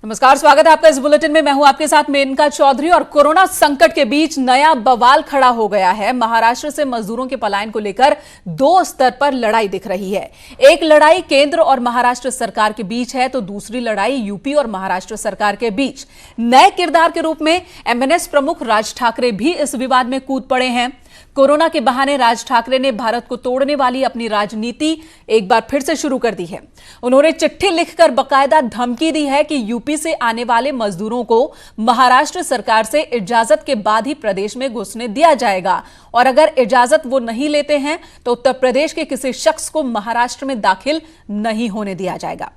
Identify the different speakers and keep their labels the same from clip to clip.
Speaker 1: नमस्कार, स्वागत है आपका इस बुलेटिन में। मैं हूं आपके साथ मेनका चौधरी। और कोरोना संकट के बीच नया बवाल खड़ा हो गया है। महाराष्ट्र से मजदूरों के पलायन को लेकर दो स्तर पर लड़ाई दिख रही है। एक लड़ाई केंद्र और महाराष्ट्र सरकार के बीच है, तो दूसरी लड़ाई यूपी और महाराष्ट्र सरकार के बीच। नए किरदार के रूप में एमएनएस प्रमुख राज ठाकरे भी इस विवाद में कूद पड़े हैं। कोरोना के बहाने राज ठाकरे ने भारत को तोड़ने वाली अपनी राजनीति एक बार फिर से शुरू कर दी है। उन्होंने चिट्ठी लिखकर बकायदा धमकी दी है कि यूपी से आने वाले मजदूरों को महाराष्ट्र सरकार से इजाजत के बाद ही प्रदेश में घुसने दिया जाएगा, और अगर इजाजत वो नहीं लेते हैं तो उत्तर प्रदेश के किसी शख्स को महाराष्ट्र में दाखिल नहीं होने दिया जाएगा।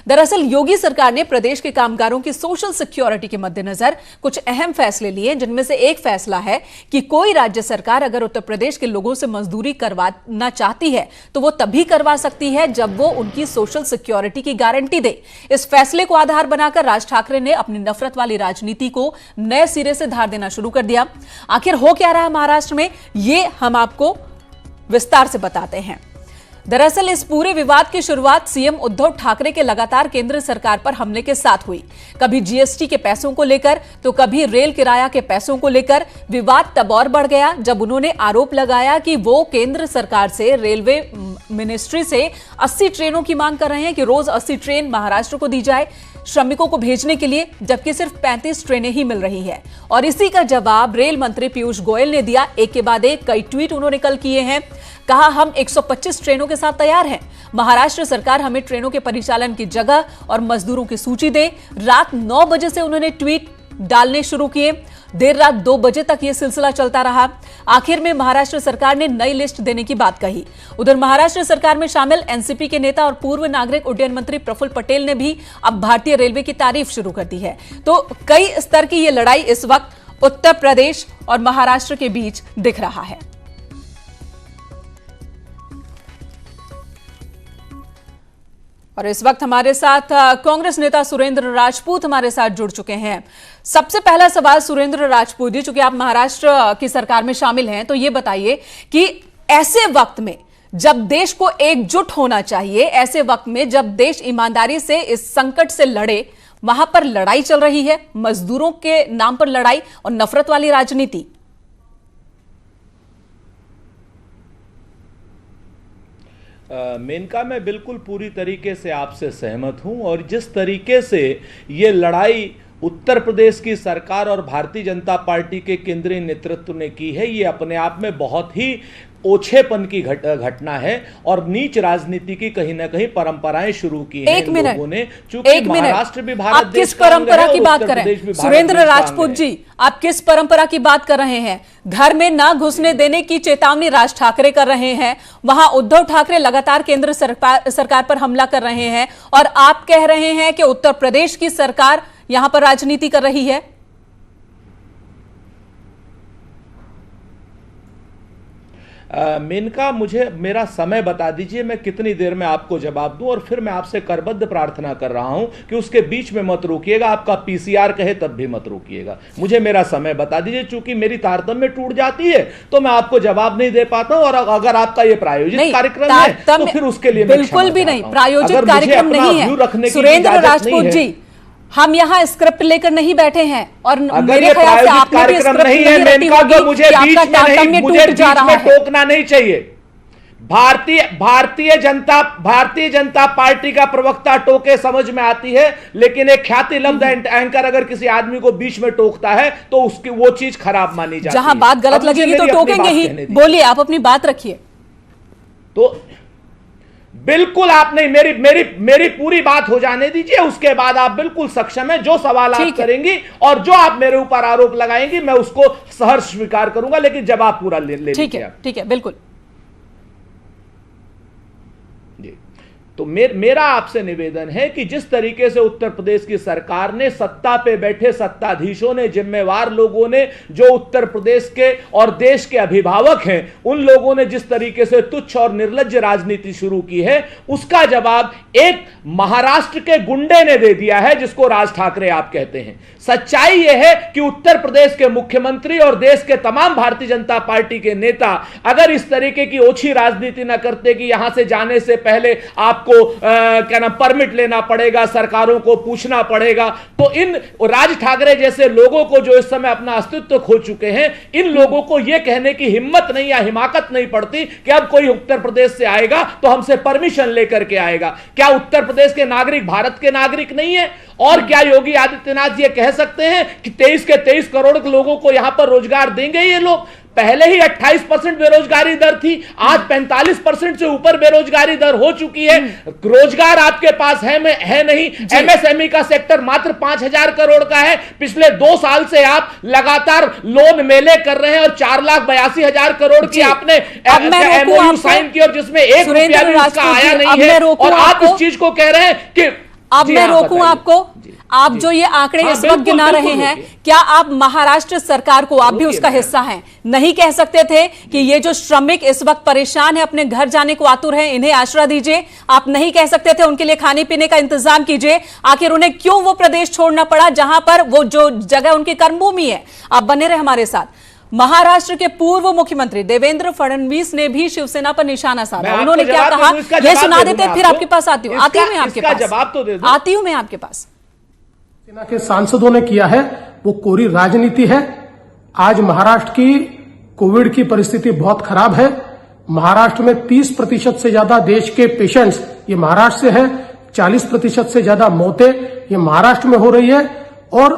Speaker 1: दरअसल योगी सरकार ने प्रदेश के कामगारों की सोशल सिक्योरिटी के मद्देनजर कुछ अहम फैसले लिए, जिनमें से एक फैसला है कि कोई राज्य सरकार अगर उत्तर प्रदेश के लोगों से मजदूरी करवाना चाहती है तो वो तभी करवा सकती है जब वो उनकी सोशल सिक्योरिटी की गारंटी दे। इस फैसले को आधार बनाकर राज ठाकरे ने अपनी नफरत वाली राजनीति को नए सिरे से धार देना शुरू कर दिया। आखिर हो क्या रहा है महाराष्ट्र में, ये हम आपको विस्तार से बताते हैं। दरअसल इस पूरे विवाद की शुरुआत सीएम उद्धव ठाकरे के लगातार केंद्र सरकार पर हमले के साथ हुई। कभी जीएसटी के पैसों को लेकर तो कभी रेल किराया के पैसों को लेकर। विवाद तब और बढ़ गया जब उन्होंने आरोप लगाया कि वो केंद्र सरकार से, रेलवे मिनिस्ट्री से 80 ट्रेनों की मांग कर रहे हैं कि रोज 80 ट्रेन महाराष्ट्र को दी जाए श्रमिकों को भेजने के लिए, जबकि सिर्फ 35 ट्रेनें ही मिल रही है। और इसी का जवाब रेल मंत्री पीयूष गोयल ने दिया। एक के बाद एक कई ट्वीट उन्होंने कल किए हैं। कहा, हम 125 ट्रेनों के साथ तैयार हैं। महाराष्ट्र सरकार हमें ट्रेनों के परिचालन की जगह और मजदूरों की सूची दे। रात 9 बजे से उन्होंने ट्वीट डालने शुरू किए। देर रात 2 बजे तक यह सिलसिला चलता रहा। आखिर में महाराष्ट्र सरकार ने नई लिस्ट देने की बात कही। उधर महाराष्ट्र सरकार में शामिल एनसीपी के नेता और पूर्व नागरिक उड्डयन मंत्री प्रफुल्ल पटेल ने भी अब भारतीय रेलवे की तारीफ शुरू कर दी है। तो कई स्तर की यह लड़ाई इस वक्त उत्तर प्रदेश और महाराष्ट्र के बीच दिख रहा है। और इस वक्त हमारे साथ कांग्रेस नेता सुरेंद्र राजपूत हमारे साथ जुड़ चुके हैं। सबसे पहला सवाल सुरेंद्र राजपूत जी, चूंकि आप महाराष्ट्र की सरकार में शामिल हैं, तो ये बताइए कि ऐसे वक्त में जब देश को एकजुट होना चाहिए, ऐसे वक्त में जब देश ईमानदारी से इस संकट से लड़े, वहां पर लड़ाई चल रही है, मजदूरों के नाम पर लड़ाई और नफरत वाली राजनीति।
Speaker 2: मेनका, मैं बिल्कुल पूरी तरीके से आपसे सहमत हूं। और जिस तरीके से ये लड़ाई उत्तर प्रदेश की सरकार और भारतीय जनता पार्टी के केंद्रीय नेतृत्व ने की है, ये अपने आप में बहुत ही ओछेपन की घटना है और नीच राजनीति की कहीं ना कहीं परंपराएं शुरू की हैं इन लोगों ने। चूंकि महाराष्ट्र भी भारत देश
Speaker 1: किस परंपरा की बात कर रहे हैं सुरेंद्र राजपूत जी? आप किस परंपरा की बात कर रहे हैं? घर में ना घुसने देने की चेतावनी राज ठाकरे कर रहे हैं, वहां उद्धव ठाकरे लगातार केंद्र सरकार पर हमला कर रहे हैं, और आप कह रहे हैं कि उत्तर प्रदेश की सरकार यहां पर राजनीति कर रही है।
Speaker 2: मेनका, मुझे मेरा समय बता दीजिए, मैं कितनी देर में आपको जवाब दूं, और फिर मैं आपसे करबद्ध प्रार्थना कर रहा हूं कि उसके बीच में मत रोकिएगा। आपका पीसीआर कहे तब भी मत रोकिएगा। मुझे मेरा समय बता दीजिए, चूंकि मेरी तारतम्य टूट जाती है तो मैं आपको जवाब नहीं दे पाता हूं। और अगर आपका यह प्रायोजित कार्यक्रम है तो फिर उसके लिए
Speaker 1: बिल्कुल भी नहीं, प्रायोजित कार्यक्रम नहीं है सुरेंद्र राजपूत जी। हम यहाँ स्क्रिप्ट लेकर नहीं बैठे हैं, और मेरे ख्याल से आपने भी स्क्रिप्ट नहीं रखी होगी कि आपका तारतम्य टूट जा रहा है।
Speaker 2: टोकना नहीं चाहिए। भारतीय जनता पार्टी का प्रवक्ता टोके समझ में आती है, लेकिन एक ख्याति लब्ध एंकर अगर किसी आदमी को बीच में टोकता है तो उसकी वो चीज खराब मानी जाती है।
Speaker 1: जहां बात गलत लगेगी तो टोकेंगे ही। बोलिए, आप अपनी बात रखिए।
Speaker 2: तो बिल्कुल आप नहीं, मेरी पूरी बात हो जाने दीजिए, उसके बाद आप बिल्कुल सक्षम है। जो सवाल आप करेंगी और जो आप मेरे ऊपर आरोप लगाएंगी मैं उसको सहर्ष स्वीकार करूंगा, लेकिन जवाब पूरा ले लीजिए।
Speaker 1: ठीक है, बिल्कुल।
Speaker 2: तो मेरा आपसे निवेदन है कि जिस तरीके से उत्तर प्रदेश की सरकार ने, सत्ता पे बैठे सत्ताधीशों ने, जिम्मेवार लोगों ने, जो उत्तर प्रदेश के और देश के अभिभावक हैं, उन लोगों ने जिस तरीके से तुच्छ और निर्लज्ज राजनीति शुरू की है, उसका जवाब एक महाराष्ट्र के गुंडे ने दे दिया है, जिसको राज ठाकरे आप कहते हैं। सच्चाई यह है कि उत्तर प्रदेश के मुख्यमंत्री और देश के तमाम भारतीय जनता पार्टी के नेता अगर इस तरीके की ओछी राजनीति न करते कि यहां से जाने से पहले आप आपको क्या नाम परमिट लेना पड़ेगा, सरकारों को पूछना पड़ेगा। तो इन राज ठाकरे जैसे लोगों को जो इस समय अपना अस्तित्व खो चुके हैं, इन लोगों को यह कहने की हिम्मत नहीं या हिमाकत नहीं पड़ती कि अब कोई उत्तर प्रदेश से आएगा तो हमसे परमिशन लेकर के आएगा। क्या उत्तर प्रदेश के नागरिक भारत के नागरिक नहीं है? और क्या योगी आदित्यनाथ ये कह सकते हैं कि 23 के 23 करोड़ लोगों को यहां पर रोजगार देंगे ये लोग? पहले ही 28% बेरोजगारी दर थी, आज 45% से ऊपर बेरोजगारी दर हो चुकी है। रोजगार आपके पास है नहीं। एमएसएमई का सेक्टर मात्र 5,000 करोड़ का है। पिछले 2 साल से आप लगातार लोन मेले कर रहे हैं और 4,82,000 करोड़ की आपने एमओयू साइन की और जिसमें 1 रुपया भी उसका आया नहीं है, और आप इस चीज को कह रहे हैं कि
Speaker 1: अब मैं रोकूं आपको। आप जो ये आंकड़े इस वक्त गिना रहे हैं, क्या आप महाराष्ट्र सरकार को, आप भी उसका हिस्सा हैं, नहीं कह सकते थे कि ये जो श्रमिक इस वक्त परेशान है, अपने घर जाने को आतुर हैं, इन्हें आश्रय दीजिए? आप नहीं कह सकते थे उनके लिए खाने पीने का इंतजाम कीजिए? आखिर उन्हें क्यों वो प्रदेश छोड़ना पड़ा जहां पर वो जो जगह उनकी कर्मभूमि है? आप बने रहे हमारे साथ। महाराष्ट्र के पूर्व मुख्यमंत्री देवेंद्र फडणवीस ने भी शिवसेना पर निशाना साधा। उन्होंने क्या कहा, यह सुना देते, फिर आपके पास आती हूं मैं आपके पास आती हूं मैं आपके पास।
Speaker 3: सेना के सांसदों ने किया है वो कोरी राजनीति है। आज महाराष्ट्र की कोविड की परिस्थिति बहुत खराब है। महाराष्ट्र में 30% से ज्यादा देश के पेशेंट्स ये महाराष्ट्र से हैं। 40% से ज्यादा मौतें ये महाराष्ट्र में हो रही है, और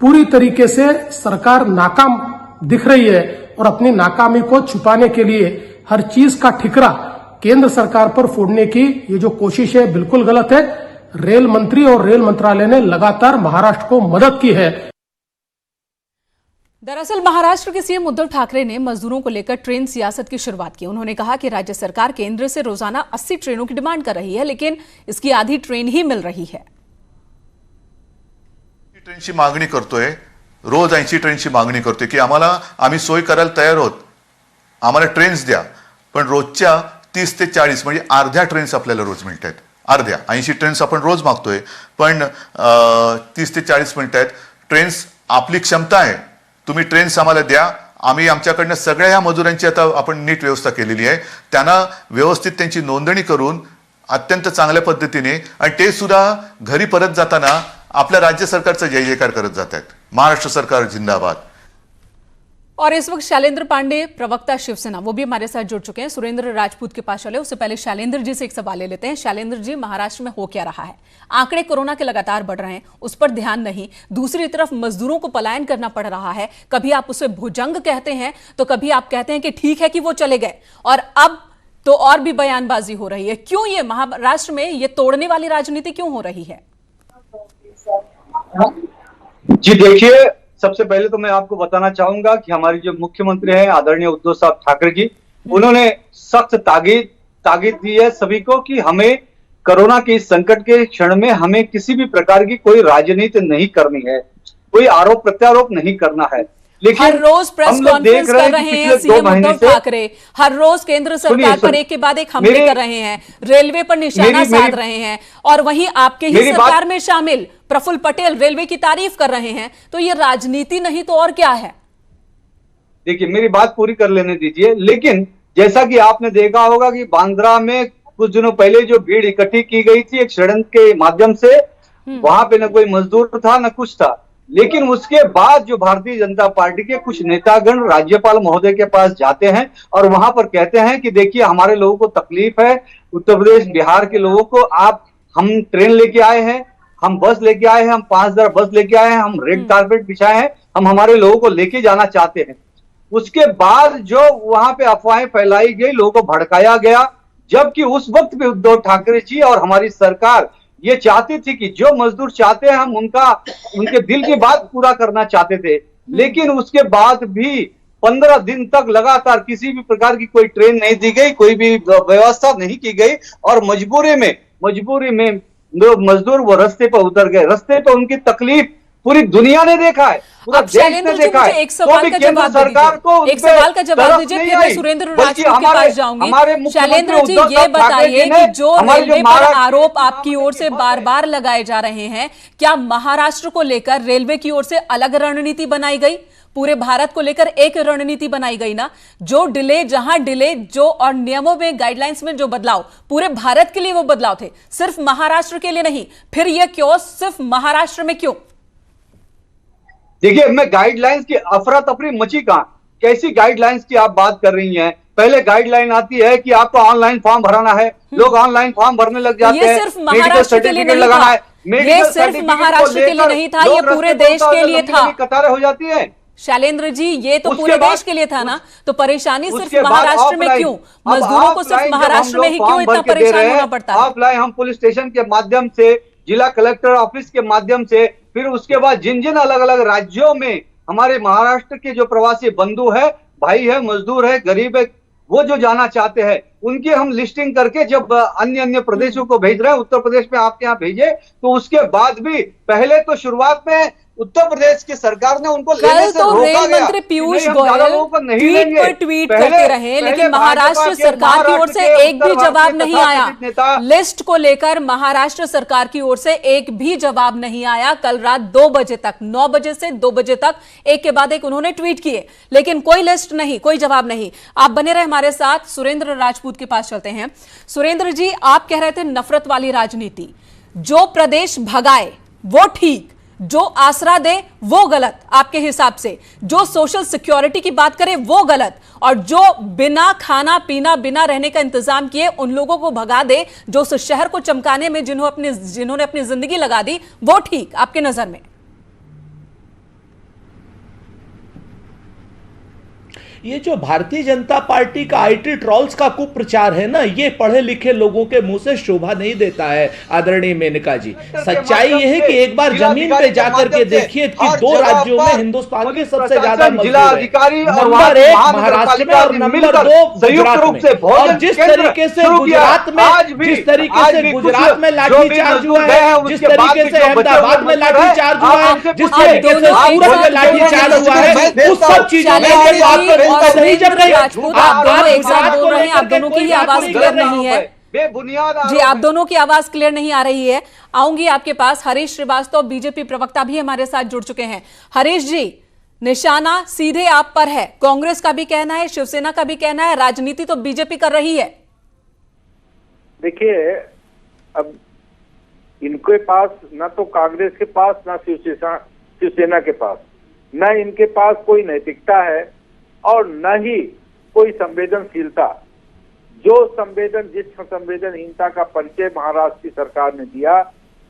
Speaker 3: पूरी तरीके से सरकार नाकाम दिख रही है, और अपनी नाकामी को छुपाने के लिए हर चीज का ठिकरा केंद्र सरकार पर फोड़ने की ये जो कोशिश है बिल्कुल गलत है। रेल मंत्री और रेल मंत्रालय ने लगातार महाराष्ट्र को मदद की है।
Speaker 1: दरअसल महाराष्ट्र के सीएम उद्धव ठाकरे ने मजदूरों को लेकर ट्रेन सियासत की शुरुआत की। उन्होंने कहा कि राज्य सरकार केंद्र से रोजाना 80 ट्रेनों की डिमांड कर रही है, लेकिन इसकी आधी ट्रेन ही मिल रही है।
Speaker 4: ट्रेनची मागणी करतोय, रोज 80 ट्रेनची मागणी करतोय की आम्ही सोय करायला तयार आहोत, आम्हाला ट्रेन्स द्या, पण रोजच्या 30 ते 40 म्हणजे अर्ध्या ट्रेन्स आपल्याला रोज मिळत आहेत। अर्ध्या 80 ट्रेन्स आपण रोज मागतोय, पण 30 ते 40 मिळत आहेत। ट्रेन्स आपली क्षमता आहे, तुम्ही ट्रेन्स आम्हाला द्या, आम्ही आमच्याकडनं सगळ्या ह्या मजुरांची आता आपण नीट व्यवस्था केलेली आहे, त्यांना व्यवस्थित त्यांची नोंदणी करून अत्यंत चांगल्या पद्धतीने, आणि ते सुद्धा घरी परत जाताना आपल्या राज्य सरकारचा जय जयकार करत जात आहेत। महाराष्ट्र सरकार जिंदाबाद।
Speaker 1: और इस वक्त शैलेंद्र पांडे, प्रवक्ता शिवसेना, वो भी हमारे साथ जुड़ चुके हैं। सुरेंद्र राजपूत के पास चले, उससे पहले शैलेंद्र जी से एक सवाल ले लेते हैं। शैलेंद्र जी, महाराष्ट्र में हो क्या रहा है? आंकड़े कोरोना के लगातार बढ़ रहे हैं, उस पर ध्यान नहीं, दूसरी तरफ मजदूरों को पलायन करना पड़ रहा है। कभी आप उसे भुजंग कहते हैं तो कभी आप कहते हैं कि ठीक है कि वो चले गए, और अब तो और भी बयानबाजी हो रही है। क्यों ये महाराष्ट्र में ये तोड़ने वाली राजनीति क्यों हो रही है?
Speaker 5: जी देखिए, सबसे पहले तो मैं आपको बताना चाहूंगा कि हमारी जो मुख्यमंत्री हैं आदरणीय उद्धव साहब ठाकरे जी, उन्होंने सख्त ताकीद दी है सभी को कि हमें कोरोना के इस संकट के क्षण में हमें किसी भी प्रकार की कोई राजनीति नहीं करनी है, कोई आरोप प्रत्यारोप नहीं करना है। लेकिन
Speaker 1: हर रोज प्रेस कॉन्फ्रेंस कर रहे हैं सीएम उद्धव ठाकरे, हर रोज केंद्र सरकार पर एक के बाद एक हमले कर रहे हैं, रेलवे पर निशाना साध रहे हैं, और वहीं आपके ही सरकार में शामिल प्रफुल्ल पटेल रेलवे की तारीफ कर रहे हैं। तो ये राजनीति नहीं तो और क्या है?
Speaker 5: देखिए, मेरी बात पूरी कर लेने दीजिए। लेकिन जैसा कि आपने देखा होगा कि बांद्रा में कुछ दिनों पहले जो भीड़ इकट्ठी की गई थी एक षड्यंत्र के माध्यम से, वहां पे न कोई मजदूर था न कुछ था, लेकिन उसके बाद जो भारतीय जनता पार्टी के कुछ नेतागण राज्यपाल महोदय के पास जाते हैं और वहां पर कहते हैं कि देखिए हमारे लोगों को तकलीफ है, उत्तर प्रदेश बिहार के लोगों को हम ट्रेन लेके आए हैं, हम बस लेके आए हैं, हम 5000 बस लेके आए हैं, हम रेड कारपेट बिछाए हैं, हम हमारे लोगों को लेके जाना चाहते हैं। उसके बाद जो वहां पे अफवाहें फैलाई गई, लोगों को भड़काया गया, जबकि उस वक्त भी उद्धव ठाकरे जी और हमारी सरकार ये चाहती थी कि जो मजदूर चाहते हैं हम उनके दिल की बात पूरा करना चाहते थे। लेकिन उसके बाद भी 15 दिन तक लगातार किसी भी प्रकार की कोई ट्रेन नहीं दी गई, कोई भी व्यवस्था नहीं की गई, और मजबूरी में जो मजदूर वो रास्ते पर उतर गए। रास्ते पर उनकी तकलीफ पूरी दुनिया ने देखा है, पूरा
Speaker 1: अब
Speaker 5: देश ने
Speaker 1: शैलेंद्र जी
Speaker 5: देखा
Speaker 1: मुझे
Speaker 5: है।
Speaker 1: एक सवाल
Speaker 5: तो भी
Speaker 1: का
Speaker 5: केंद्र
Speaker 1: जवाब
Speaker 5: सरकार को
Speaker 1: दीजिए, एक सवाल का जवाब दीजिए, फिर मैं सुरेंद्र राजपूत के पास जाऊंगी। शैलेंद्र जी ये बताइए कि जो रेलवे पर आरोप आपकी ओर से बार बार लगाए जा रहे हैं, क्या महाराष्ट्र को लेकर रेलवे की ओर से अलग रणनीति बनाई गई? पूरे भारत को लेकर एक रणनीति बनाई गई ना? जो डिले, जहां डिले, जो और नियमों में, गाइडलाइंस में जो बदलाव पूरे भारत के लिए वो बदलाव थे, सिर्फ महाराष्ट्र के लिए नहीं। फिर ये क्यों सिर्फ महाराष्ट्र में क्यों?
Speaker 5: देखिए, मैं गाइडलाइंस की अफरा तफरी मची कहां? कैसी गाइडलाइंस की आप बात कर रही हैं? पहले गाइडलाइन आती है कि आपको ऑनलाइन फॉर्म भराना है, लोग ऑनलाइन फॉर्म भरने लग जाते हैं।
Speaker 1: ये सिर्फ महाराष्ट्र के लिए नहीं था, ये सिर्फ महाराष्ट्र के लिए नहीं था, ये पूरे देश के लिए था।
Speaker 5: कतारें हो जाती है
Speaker 1: शैलेंद्र जी, ये तो पूरे देश के लिए था ना? तो परेशानी सिर्फ महाराष्ट्र में क्यों? मजदूरों को सिर्फ महाराष्ट्र में ही क्यों इतना परेशान होना पड़ता है?
Speaker 5: ऑफलाइन हम पुलिस स्टेशन के माध्यम से, जिला कलेक्टर ऑफिस के माध्यम से, फिर उसके बाद जिन जिन अलग अलग राज्यों में हमारे महाराष्ट्र के जो प्रवासी बंधु है, भाई है, मजदूर है, गरीब है, वो जो जाना चाहते हैं, उनकी हम लिस्टिंग करके जब अन्य अन्य प्रदेशों को भेज रहे हैं, उत्तर प्रदेश में आपके यहाँ भेजे, तो उसके बाद भी पहले तो शुरुआत में उत्तर प्रदेश की सरकार ने उनको लेने से रोका गया।
Speaker 1: रेल मंत्री पीयूष गोयल ट्वीट पर ट्वीट करते रहे, लेकिन महाराष्ट्र सरकार की ओर से एक भी जवाब नहीं आया। लिस्ट को लेकर महाराष्ट्र सरकार की ओर से एक भी जवाब नहीं आया। कल रात 2 बजे तक, 9 बजे से 2 बजे तक एक के बाद एक उन्होंने ट्वीट किए, लेकिन कोई लिस्ट नहीं, कोई जवाब नहीं। आप बने रहे हमारे साथ, सुरेंद्र राजपूत के पास चलते हैं। सुरेंद्र जी, आप कह रहे थे नफरत वाली राजनीति, जो प्रदेश भगाए वो ठीक, जो आसरा दे वो गलत आपके हिसाब से, जो सोशल सिक्योरिटी की बात करे वो गलत, और जो बिना खाना पीना, बिना रहने का इंतजाम किए उन लोगों को भगा दे, जो उस शहर को चमकाने में जिन्होंने अपनी जिंदगी लगा दी, वो ठीक आपके नजर में?
Speaker 2: ये जो भारतीय जनता पार्टी का आईटी ट्रॉल्स का कुप्रचार है ना, ये पढ़े लिखे लोगों के मुंह से शोभा नहीं देता है आदरणीय मेनका जी। सच्चाई ये है कि एक बार जमीन पे जाकर के देखिए कि 2 राज्यों में हिंदुस्तान के सबसे ज्यादा मजदूर हैं। नंबर 1 महाराष्ट्र में और नंबर 2 गुजरात में। और जिस तरीके से गुजरात में लाठीचार्ज हुआ है, जिस तरीके से अहमदाबाद में लाठीचार्ज हुआ है, जिस तरीके से सूरत में लाठीचार्ज हुआ है, उस सब चीजों में नहीं जब
Speaker 1: राजपूत, आप दोनों एक साथ बोल रहे हैं, आप दोनों की ही आवाज क्लियर नहीं है जी, आप दोनों की आवाज क्लियर नहीं आ रही है। आऊंगी आपके पास। हरीश श्रीवास्तव बीजेपी प्रवक्ता भी हमारे साथ जुड़ चुके हैं। हरीश जी, निशाना सीधे आप पर है। कांग्रेस का भी कहना है, शिवसेना का भी कहना है, राजनीति तो बीजेपी कर रही है।
Speaker 6: देखिए, अब इनके पास ना तो कांग्रेस के पास, ना शिवसेना के पास, न इनके पास कोई नैतिकता है और न ही कोई संवेदनशीलता। जिस संवेदनहीनता का परिचय महाराष्ट्र की सरकार ने दिया,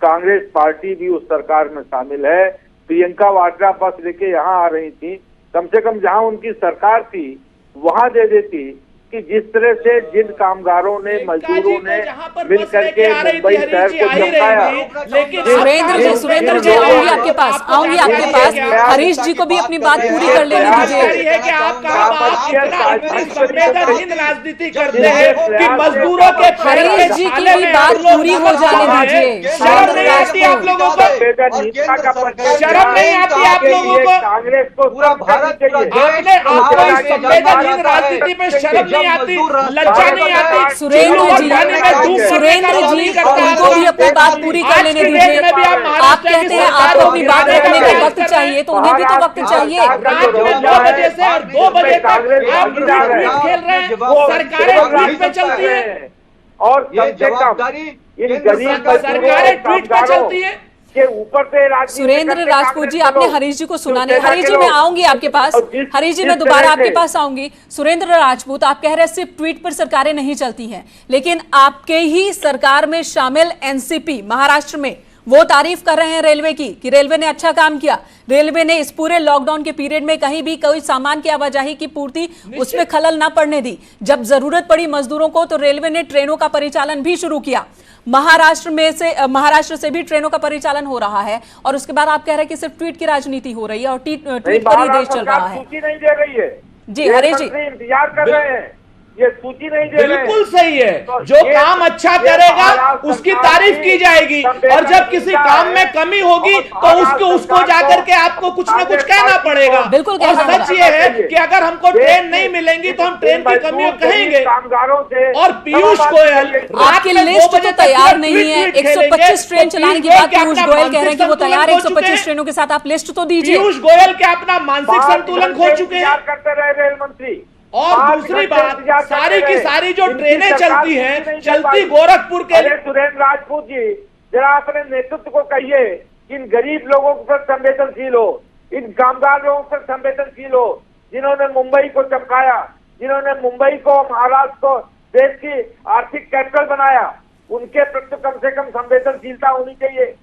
Speaker 6: कांग्रेस पार्टी भी उस सरकार में शामिल है। प्रियंका वाड्रा बस लेके यहाँ आ रही थी, कम से कम जहाँ उनकी सरकार थी वहां दे देती कि जिस तरह से जिन कामगारों ने, मजदूरों ने मिल करके मुंबई शहर को चमकाया।
Speaker 1: सुरेंद्र जी आऊंगी आपके पास, हरीश जी को भी अपनी बात पूरी कर लेने दीजिए।
Speaker 2: राजनीति करते हैं कि मजदूरों के,
Speaker 1: हरीश जी की भी बात पूरी हो जाने दीजिए।
Speaker 2: शर्म नहीं आती आप लोगों को? शर्म नहीं आती आप लोगों को?
Speaker 6: कांग्रेस को
Speaker 5: पूरा भारत
Speaker 2: आपने संवेदनहीन राजनीति में शर्म नहीं आती, लज्जा नहीं आती?
Speaker 1: सुरेंद्र जी उनको भी अपनी बात पूरी कर लेने दीजिए। आप कहते हैं आपको अपनी बात रखने का वक्त चाहिए, तो उन्हें भी तो वक्त चाहिए।
Speaker 2: रात में 2 बजे से और 2 बजे तक आप ट्वीट खेल रहे हैं, सरकारें ट्वीट पे चलती है
Speaker 6: और इन गरीब
Speaker 2: सरकारें ट्वीट पे चलती है
Speaker 6: के ऊपर से।
Speaker 1: सुरेंद्र राजपूत जी, आपने हरीश जी को सुना नहीं। हरीश जी मैं आऊंगी आपके पास, हरीश जी मैं दोबारा आपके पास आऊंगी। सुरेंद्र राजपूत, आप कह रहे हैं सिर्फ ट्वीट पर सरकारें नहीं चलती हैं, लेकिन आपके ही सरकार में शामिल एनसीपी महाराष्ट्र में वो तारीफ कर रहे हैं रेलवे की कि रेलवे ने अच्छा काम किया। रेलवे ने इस पूरे लॉकडाउन के पीरियड में कहीं भी कोई सामान की आवाजाही की पूर्ति उसमें खलल ना पड़ने दी। जब जरूरत पड़ी मजदूरों को तो रेलवे ने ट्रेनों का परिचालन भी शुरू किया। महाराष्ट्र से भी ट्रेनों का परिचालन हो रहा है, और उसके बाद आप कह रहे हैं कि सिर्फ ट्वीट की राजनीति हो रही है और ट्वीट पर ही देश चल रहा है।
Speaker 6: नहीं दे रही है
Speaker 1: जी हरीश जी,
Speaker 6: इंतजार कर रहे हैं ये सूची नहीं दे रहे हैं।
Speaker 2: बिल्कुल सही है,
Speaker 6: तो
Speaker 2: जो काम अच्छा करेगा
Speaker 6: महाराष्ट्र
Speaker 2: उसकी
Speaker 6: सरकार
Speaker 2: तारीफ
Speaker 6: की
Speaker 2: की जाएगी, और जब किसी
Speaker 6: संवेदनशीलता
Speaker 2: काम में
Speaker 6: है,
Speaker 2: कमी होगी
Speaker 6: और
Speaker 2: तो उसको
Speaker 6: महाराष्ट्र
Speaker 2: जाकर के
Speaker 6: सरकार
Speaker 2: आपको कुछ ना
Speaker 6: को
Speaker 2: कुछ कहना पड़ेगा।
Speaker 1: बिल्कुल
Speaker 2: और
Speaker 1: कहना
Speaker 2: सच
Speaker 1: होगा।
Speaker 2: ये है कि अगर हमको ट्रेन नहीं मिलेंगी तो हम ट्रेन की कमी कहेंगे।
Speaker 6: कामगारों से
Speaker 2: और पीयूष गोयल
Speaker 1: आपकी लिस्ट तो तैयार नहीं है। 125 ट्रेन चलाने की बात पीयूष गोयल कह रहे हैं कि वो तैयार है। 125 ट्रेनों के साथ आप लिस्ट तो दीजिए।
Speaker 2: पीयूष गोयल क्या अपना मानसिक संतुलन खो चुके हैं?
Speaker 6: करते रहे रेल मंत्री।
Speaker 2: और दूसरी बात, सारी की सारी जो ट्रेनें चलती हैं, चलती गोरखपुर के लिए।
Speaker 6: सुरेंद्र राजपूत जी, जरा अपने नेतृत्व को कहिए कि इन गरीब लोगों पर संवेदनशील हो, इन कामगार लोगों पर संवेदनशील हो, जिन्होंने मुंबई को चमकाया, जिन्होंने मुंबई को, महाराष्ट्र को देश की आर्थिक कैपिटल बनाया, उनके प्रति कम से कम संवेदनशीलता होनी चाहिए।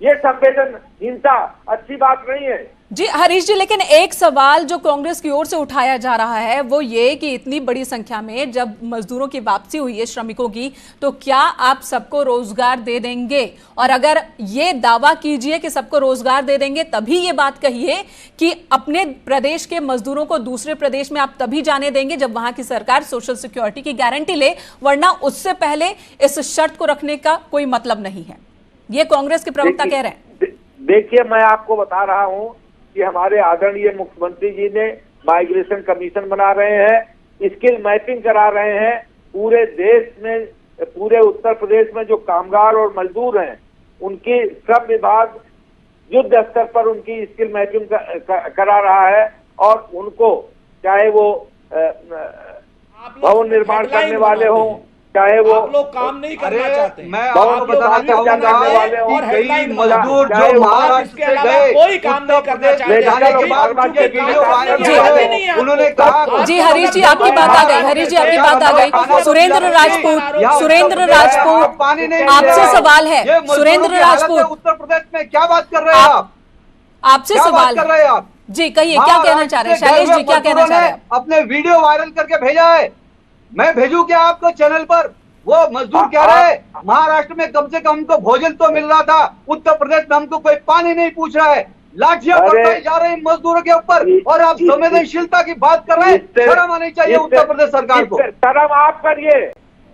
Speaker 6: ये संवेदनहीनता अच्छी बात नहीं है।
Speaker 1: जी हरीश जी, लेकिन एक सवाल जो कांग्रेस की ओर से उठाया जा रहा है वो ये कि इतनी बड़ी संख्या में जब मजदूरों की वापसी हुई है, श्रमिकों की, तो क्या आप सबको रोजगार दे देंगे? और अगर ये दावा कीजिए कि सबको रोजगार दे देंगे, तभी ये बात कहिए कि अपने प्रदेश के मजदूरों को दूसरे प्रदेश में आप तभी जाने देंगे जब वहां की सरकार सोशल सिक्योरिटी की गारंटी ले, वरना उससे पहले इस शर्त को रखने का कोई मतलब नहीं है। ये कांग्रेस के प्रवक्ता कह रहे हैं।
Speaker 6: देखिए, मैं आपको बता रहा हूं कि हमारे आदरणीय मुख्यमंत्री जी ने माइग्रेशन कमीशन बना रहे हैं, स्किल मैपिंग करा रहे हैं। पूरे देश में, पूरे उत्तर प्रदेश में जो कामगार और मजदूर हैं, उनकी श्रम विभाग युद्ध स्तर पर उनकी स्किल मैपिंग करा रहा है। और उनको, चाहे वो भवन निर्माण करने वाले हों, चाहे वो
Speaker 2: आप लोग काम नहीं करना चाहते।
Speaker 5: मैं आपको बताना चाहूंगा कि कई मजदूर जो महाराष्ट्र से गए,
Speaker 2: कोई काम नहीं करना चाहते,
Speaker 5: जाने के बाद ये वीडियो वायरल हुआ है, उन्होंने कहा।
Speaker 1: जी हरीश जी, आपकी बात आ गई। हरीश जी, आपकी बात आ गई। सुरेंद्र राजपूत, आपसे सवाल है। सुरेंद्र राजपूत,
Speaker 5: उत्तर प्रदेश में क्या बात कर रहे हैं आप?
Speaker 1: आपसे सवाल
Speaker 5: कर रहे हैं आप?
Speaker 1: जी कहिए, क्या कहना चाह रहे हैं? शैलेश जी, क्या कहना चाह रहे हैं?
Speaker 5: अपने वीडियो वायरल करके भेजा है, मैं भेजू क्या आपको चैनल पर? वो मजदूर कह रहे हैं महाराष्ट्र में कम से कम हमको भोजन तो मिल रहा था, उत्तर प्रदेश में हमको कोई पानी नहीं पूछ रहा है, लाठियां बरसाई जा रही मजदूरों के ऊपर, और आप संवेदनशीलता की बात कर रहे हैं। शर्म आनी चाहिए उत्तर प्रदेश सरकार को।
Speaker 6: शर्म आप करिए,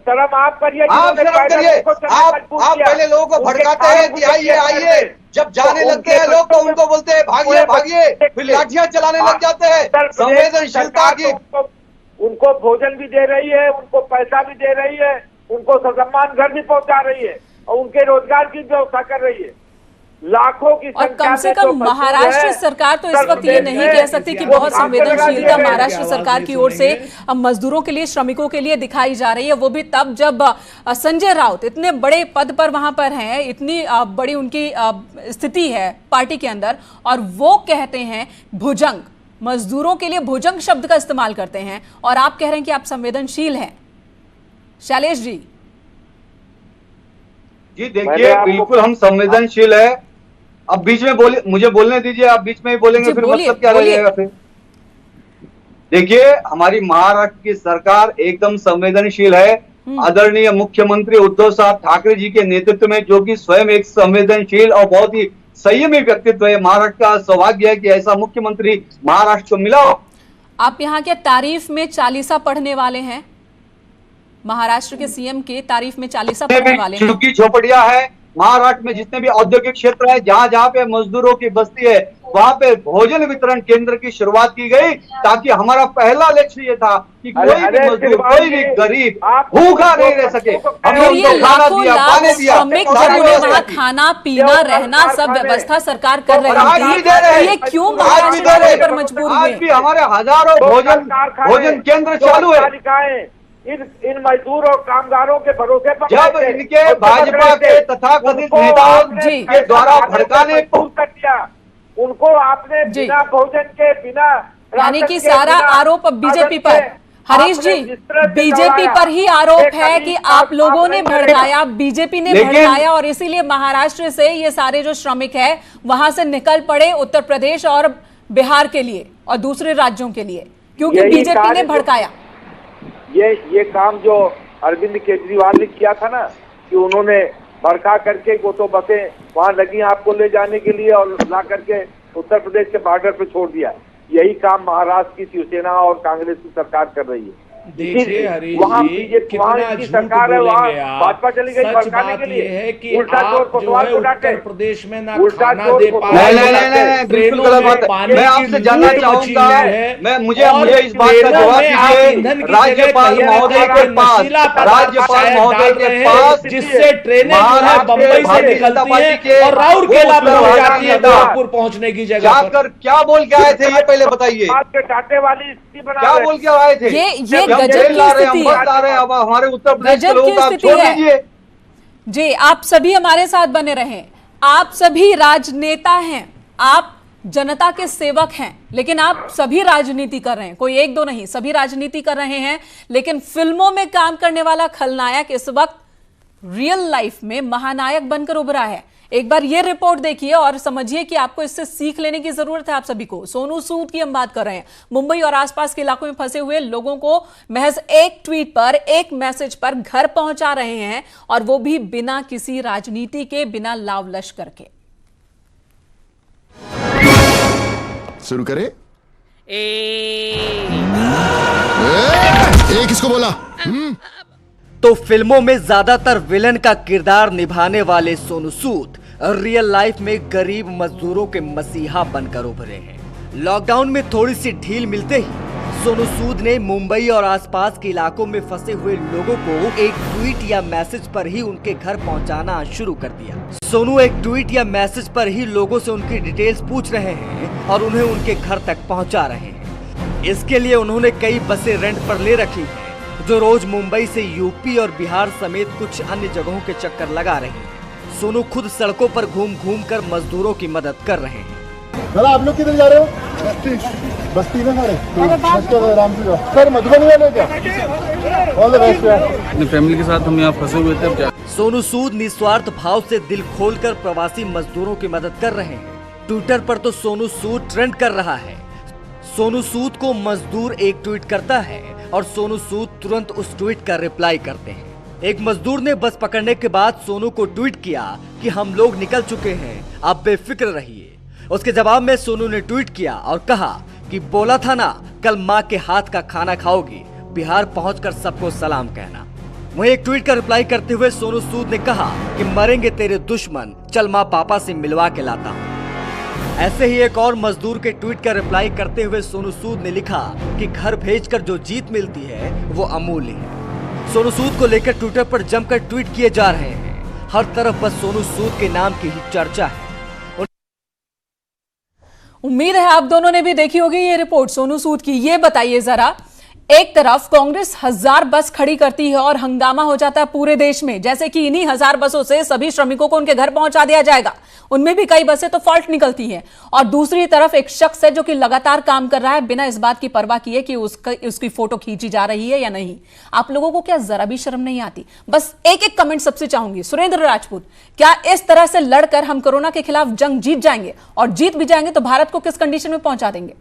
Speaker 6: शर्म आप करिए।
Speaker 5: आप शर्म करिए। आप पहले लोगों को भड़काते हैं कि आइए आइए, जब जाने लगते हैं लोग तो उनको बोलते हैं भागिए भागिए, फिर लाठियां चलाने लग जाते हैं। संवेदनशीलता की,
Speaker 6: उनको भोजन भी दे रही है, उनको पैसा भी दे रही है, उनको ससम्मान घर भी पहुंचा रही है, और उनके रोजगार की व्यवस्था कर रही है। लाखों की
Speaker 1: और कम से कम महाराष्ट्र सरकार तो इस वक्त ये नहीं कह सकती कि बहुत संवेदनशीलता महाराष्ट्र सरकार की ओर से मजदूरों के लिए, श्रमिकों के लिए दिखाई जा रही है। वो भी तब जब संजय राउत इतने बड़े पद पर वहां पर हैं, इतनी बड़ी उनकी स्थिति है पार्टी के अंदर, और वो कहते हैं भुजंग, मजदूरों के लिए भुजंग शब्द का इस्तेमाल करते हैं, और आप कह रहे हैं कि आप संवेदनशील हैं। शैलेश जी
Speaker 5: देखिए, बिल्कुल हम संवेदनशील है। अब बीच में बोले, मुझे बोलने दीजिए, आप बीच में ही बोलेंगे फिर मतलब क्या रहेगा फिर? देखिए, हमारी महाराष्ट्र की सरकार एकदम संवेदनशील है। आदरणीय मुख्यमंत्री उद्धव साहब ठाकरे जी के नेतृत्व में, जो कि स्वयं एक संवेदनशील और बहुत ही संयमी व्यक्तित्व है। महाराष्ट्र का सौभाग्य है कि ऐसा मुख्यमंत्री महाराष्ट्र को मिला।
Speaker 1: आप यहाँ के तारीफ में चालीसा पढ़ने वाले हैं? महाराष्ट्र के सीएम के तारीफ में चालीसा पढ़ने वाले हैं?
Speaker 5: झुग्गी झोपड़ियां है महाराष्ट्र में, जितने भी औद्योगिक क्षेत्र है, जहां जहां पे मजदूरों की बस्ती है, वहां पे भोजन वितरण केंद्र की शुरुआत की गई, ताकि हमारा पहला लक्ष्य ये था कि कोई भी मजदूर, कोई भी गरीब भूखा नहीं रह सके। हमने उनको खाना दिया, पानी दिया,
Speaker 1: श्रमिक जब उन्हें वहां खाना पीना रहना सब व्यवस्था सरकार कर रही थी, तो ये क्यों महाराष्ट्र पर मजबूर हुए?
Speaker 5: आज भी हमारे हजारों भोजन केंद्र चालू है।
Speaker 6: इन मजदूर और कामगारों के भरोसे पर
Speaker 5: जब इनके भाजपा के तथाकथित नेताओं के द्वारा भड़काने
Speaker 6: कर दिया, उनको आपने बिना भोजन के, बिना,
Speaker 1: यानी कि सारा आरोप अब बीजेपी पर। हरीश जी, बीजेपी पर ही आरोप है कि आप लोगों ने भड़काया, बीजेपी ने भड़काया, और इसीलिए महाराष्ट्र से ये सारे जो श्रमिक है वहां से निकल पड़े उत्तर प्रदेश और बिहार के लिए और दूसरे राज्यों के लिए, क्योंकि बीजेपी ने भड़काया।
Speaker 6: ये काम जो अरविंद केजरीवाल ने किया था ना, कि उन्होंने भड़का करके गोतो बसें वहां लगी आपको ले जाने के लिए, और ला करके उत्तर प्रदेश के बॉर्डर पे छोड़ दिया। यही काम महाराष्ट्र की शिवसेना और कांग्रेस की सरकार कर रही है।
Speaker 2: देखिए हरीश
Speaker 6: वहाँ
Speaker 2: जी,
Speaker 6: बीजेपी
Speaker 2: कितना
Speaker 6: वहाँ की
Speaker 2: झूठ
Speaker 6: सरकार है, वहाँ
Speaker 2: बोलेंगे आप।
Speaker 6: भाजपा चली गई
Speaker 2: सच
Speaker 6: भड़काने
Speaker 2: बात
Speaker 6: के लिए।
Speaker 2: ये है कि
Speaker 6: उल्टा
Speaker 2: आप
Speaker 6: चोर
Speaker 2: जो
Speaker 6: कोतवाल
Speaker 2: है
Speaker 6: को डांटे।
Speaker 2: उत्तर प्रदेश में ना
Speaker 6: उल्टा
Speaker 2: खाना
Speaker 6: चोर
Speaker 2: दे
Speaker 6: कोतवाल
Speaker 2: पा
Speaker 5: नहीं
Speaker 2: रहे
Speaker 5: नहीं
Speaker 2: हैं,
Speaker 5: नहीं नहीं, बिल्कुल
Speaker 2: ट्रेनों
Speaker 5: गलत
Speaker 2: में
Speaker 5: बात है।
Speaker 2: पानी
Speaker 5: मैं
Speaker 2: की
Speaker 5: आपसे जानना
Speaker 2: लूट मची
Speaker 5: चाहूंगा,
Speaker 2: हुई है।
Speaker 5: मैं
Speaker 2: और
Speaker 5: मुझे इस बात का
Speaker 2: ट्रेनों
Speaker 5: जवाब
Speaker 2: में आप
Speaker 5: दीजिए।
Speaker 2: ईंधन की
Speaker 5: राज्यपाल
Speaker 2: जगह कहीं ना
Speaker 5: महोदय
Speaker 2: कहीं
Speaker 5: के
Speaker 2: कोई
Speaker 5: पास,
Speaker 2: नशीला पदार्थ
Speaker 5: राज्यपाल
Speaker 2: शायद
Speaker 5: महोदय
Speaker 2: डाल
Speaker 5: के
Speaker 2: रहे
Speaker 5: पास
Speaker 2: हैं, जिससे ट्रेनें जो है
Speaker 5: महाराष्ट्र
Speaker 2: बंबई से
Speaker 5: भारतीय जनता
Speaker 2: निकलती
Speaker 5: पार्टी
Speaker 2: हैं
Speaker 5: के
Speaker 2: और राउरकेला
Speaker 5: वो
Speaker 2: पहुंच
Speaker 5: उत्तर
Speaker 2: जाती है
Speaker 5: नेता
Speaker 2: गोरखपुर पहुंचने की जगह पर।
Speaker 5: जाकर क्या बोल के आए थे, ये पहले बताइए।
Speaker 6: आपके डांटे वाली स्थिति बना
Speaker 5: क्या
Speaker 6: रहे।
Speaker 5: बोल के आए थे?
Speaker 1: ये
Speaker 5: हम
Speaker 1: गजब
Speaker 5: जेल
Speaker 1: की
Speaker 5: ला रहे हैं, हम
Speaker 1: स्थिति
Speaker 5: बस
Speaker 1: है।
Speaker 5: ला रहे हैं, अब हमारे उत्तर प्रदेश के
Speaker 1: गजब
Speaker 5: लोगों
Speaker 1: की
Speaker 5: को आप
Speaker 1: स्थिति
Speaker 5: छोड़
Speaker 1: है।
Speaker 5: दीजिए।
Speaker 1: जी, आप सभी हमारे साथ बने रहें। आप सभी राजनेता हैं, आप जनता के सेवक हैं, लेकिन आप सभी राजनीति कर रहे हैं। कोई एक दो नहीं, सभी राजनीति कर रहे हैं। लेकिन फिल्मों में काम करने वाला खलनायक इस वक्त रियल लाइफ में महानायक बनकर उभरा है। एक बार ये रिपोर्ट देखिए और समझिए कि आपको इससे सीख लेने की जरूरत है। आप सभी को, सोनू सूद की हम बात कर रहे हैं। मुंबई और आसपास के इलाकों में फंसे हुए लोगों को महज एक ट्वीट पर, एक मैसेज पर घर पहुंचा रहे हैं, और वो भी बिना किसी राजनीति के, बिना लाव लश्कर के।
Speaker 7: शुरू करें। किसको बोला?
Speaker 8: तो फिल्मों में ज्यादातर विलन का किरदार निभाने वाले सोनू सूद रियल लाइफ में गरीब मजदूरों के मसीहा बनकर उभरे हैं। लॉकडाउन में थोड़ी सी ढील मिलते ही सोनू सूद ने मुंबई और आसपास के इलाकों में फंसे हुए लोगों को एक ट्वीट या मैसेज पर ही उनके घर पहुंचाना शुरू कर दिया। सोनू एक ट्वीट या मैसेज पर ही लोगों से उनकी डिटेल्स पूछ रहे हैं और उन्हें उनके घर तक पहुंचा रहे हैं। इसके लिए उन्होंने कई बसें रेंट पर ले रखी हैं, जो रोज मुंबई से यूपी और बिहार समेत कुछ अन्य जगहों के चक्कर लगा रहे हैं। सोनू खुद सड़कों पर घूम घूम कर मजदूरों की मदद कर रहे हैं।
Speaker 7: आप लोग किधर जा रहे हो? बस्ती में सारे आराम से जाओ। सर मधुबनी वाले क्या? ऑल द बेस्ट यार।
Speaker 9: अपनी फैमिली के साथ हम यहाँ फंसे हुए थे। अब क्या?
Speaker 8: सोनू सूद निस्वार्थ भाव से दिल खोलकर प्रवासी मजदूरों की मदद कर रहे हैं। ट्विटर पर तो सोनू सूद ट्रेंड कर रहा है। सोनू सूद को मजदूर एक ट्वीट करता है और सोनू सूद तुरंत उस ट्वीट का रिप्लाई करते हैं। एक मजदूर ने बस पकड़ने के बाद सोनू को ट्वीट किया कि हम लोग निकल चुके हैं, आप बेफिक्र रहिए। उसके जवाब में सोनू ने ट्वीट किया और कहा कि बोला था ना कल माँ के हाथ का खाना खाओगी, बिहार पहुंचकर सबको सलाम कहना। वहीं एक ट्वीट का रिप्लाई करते हुए सोनू सूद ने कहा कि मरेंगे तेरे दुश्मन, चल माँ पापा से मिलवा के लाता हूँ। ऐसे ही एक और मजदूर के ट्वीट का रिप्लाई करते हुए सोनू सूद ने लिखा कि घर भेजकर जो जीत मिलती है वो अमूल्य है। सोनू सूद को लेकर ट्विटर पर जमकर ट्वीट किए जा रहे हैं। हर तरफ बस सोनू सूद के नाम की ही चर्चा है।
Speaker 1: उम्मीद है आप दोनों ने भी देखी होगी ये रिपोर्ट सोनू सूद की। ये बताइए जरा, एक तरफ कांग्रेस 1000 बस खड़ी करती है और हंगामा हो जाता है पूरे देश में, जैसे कि इन्हीं 1000 बसों से सभी श्रमिकों को उनके घर पहुंचा दिया जाएगा। उनमें भी कई बसें तो फॉल्ट निकलती हैं। और दूसरी तरफ एक शख्स है जो कि लगातार काम कर रहा है बिना इस बात की परवाह किए कि उसकी फोटो खींची जा रही है या नहीं। आप लोगों को क्या जरा भी शर्म नहीं आती? बस एक एक कमेंट सबसे चाहूंगी। सुरेंद्र राजपूत, क्या इस तरह से लड़कर हम कोरोना के खिलाफ जंग जीत जाएंगे? और जीत भी जाएंगे तो भारत को किस कंडीशन में पहुंचा देंगे?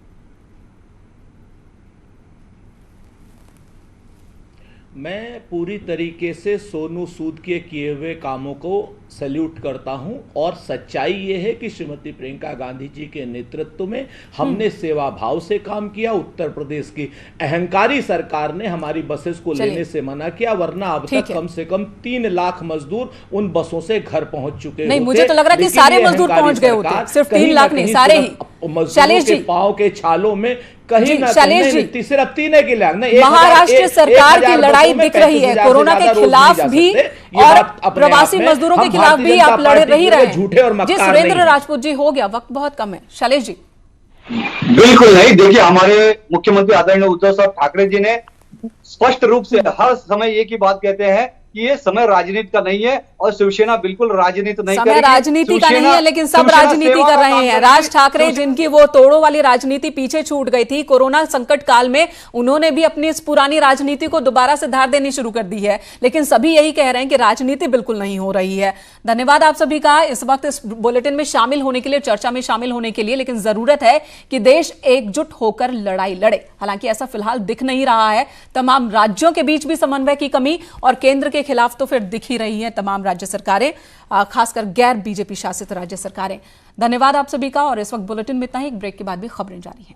Speaker 2: मैं पूरी तरीके से सोनू सूद के किए हुए कामों को सैल्यूट करता हूं, और सच्चाई ये है कि श्रीमती प्रियंका गांधी जी के नेतृत्व में हमने सेवा भाव से काम किया। उत्तर प्रदेश की अहंकारी सरकार ने हमारी बसेस को लेने से मना किया, वरना अब तक कम से कम 3 लाख मजदूर उन बसों से घर पहुंच चुके
Speaker 1: नहीं, मुझे तो लग रहा है कि सारे मजदूर पहुंच गए होते, सिर्फ 3 लाख नहीं, सारे ही।
Speaker 2: मजदूरों के पांव के छालों में कहीं ना कहीं सिर्फ 3 की लाख नहीं,
Speaker 1: महाराष्ट्र सरकार की लड़ाई दिख रही है कोरोना के खिलाफ भी, और प्रवासी मजदूरों के खिलाफ भी आप लड़ रही रहे हैं।
Speaker 2: झूठे और
Speaker 1: जी सुरेंद्र राजपूत जी, हो गया, वक्त बहुत कम है। शैलेश जी।
Speaker 5: बिल्कुल नहीं, देखिए हमारे मुख्यमंत्री आदरणीय उद्धव साहब ठाकरे जी ने स्पष्ट रूप से हर समय एक ही बात कहते हैं कि ये समय राजनीति का नहीं है, और शिवसेना बिल्कुल राजनीति नहीं कर रही है।
Speaker 1: समय राजनीति का नहीं है, लेकिन सब राजनीति कर रहे हैं। राज ठाकरे, जिनकी वो तोड़ों वाली राजनीति पीछे छूट गई थी कोरोना संकट काल में, उन्होंने भी अपनी इस पुरानी राजनीति को दोबारा से धार देनी शुरू कर दी है। लेकिन सभी यही कह रहे हैं कि राजनीति बिल्कुल नहीं हो रही है। धन्यवाद आप सभी का इस वक्त इस बुलेटिन में शामिल होने के लिए, चर्चा में शामिल होने के लिए। लेकिन जरूरत है कि देश एकजुट होकर लड़ाई लड़े। हालांकि ऐसा फिलहाल दिख नहीं रहा है। तमाम राज्यों के बीच भी समन्वय की कमी, और केंद्र के खिलाफ तो फिर दिख ही रही हैं तमाम राज्य सरकारें, खासकर गैर बीजेपी शासित राज्य सरकारें। धन्यवाद आप सभी का, और इस वक्त बुलेटिन में इतना ही। एक ब्रेक के बाद भी खबरें जारी हैं।